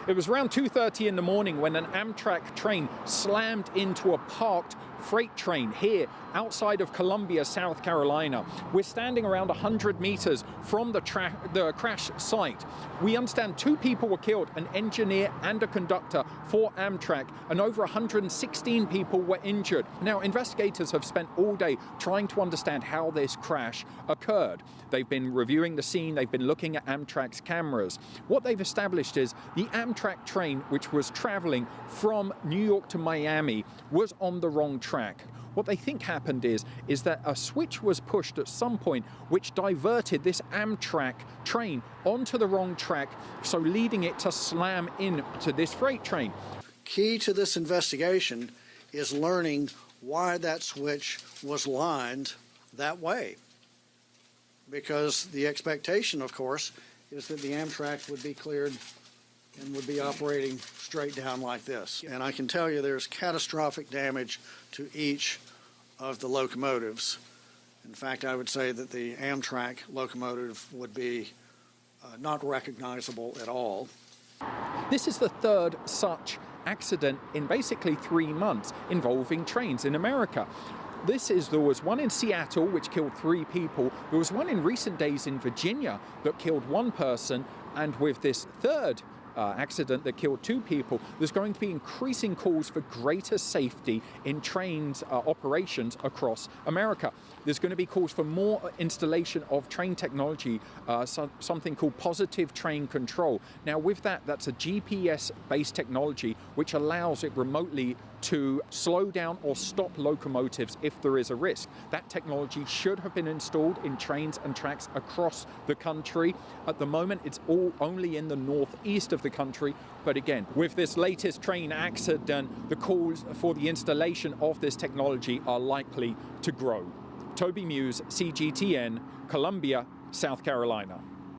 It was around 2:30 in the morning when an Amtrak train slammed into a parked freight train here outside of Columbia, South Carolina. We're standing around 100 meters from the crash site. We understand 2 people were killed, an engineer and a conductor for Amtrak, and over 116 people were injured. Now, investigators have spent all day trying to understand how this crash occurred. They've been reviewing the scene, they've been looking at Amtrak's cameras. What they've established is the Amtrak train, which was traveling from New York to Miami, was on the wrong track. What they think happened is that a switch was pushed at some point which diverted this Amtrak train onto the wrong track, so leading it to slam into this freight train. Key to this investigation is learning why that switch was lined that way. Because the expectation, of course, is that the Amtrak would be cleared and would be operating straight down like this. And I can tell you there's catastrophic damage to each of the locomotives. In fact, I would say that the Amtrak locomotive would be not recognizable at all. This is the 3rd such accident in basically 3 months involving trains in America. There was one in Seattle which killed 3 people. There was one in recent days in Virginia that killed 1 person, and with this 3rd accident that killed 2 people, there's going to be increasing calls for greater safety in trains operations across America. There's going to be calls for more installation of train technology, something called positive train control. Now with that, that's a GPS-based technology which allows it remotely to slow down or stop locomotives if there is a risk. That technology should have been installed in trains and tracks across the country. At the moment, it's all only in the northeast of the country. But again, with this latest train accident, the calls for the installation of this technology are likely to grow. Toby Muse, CGTN, Columbia, South Carolina.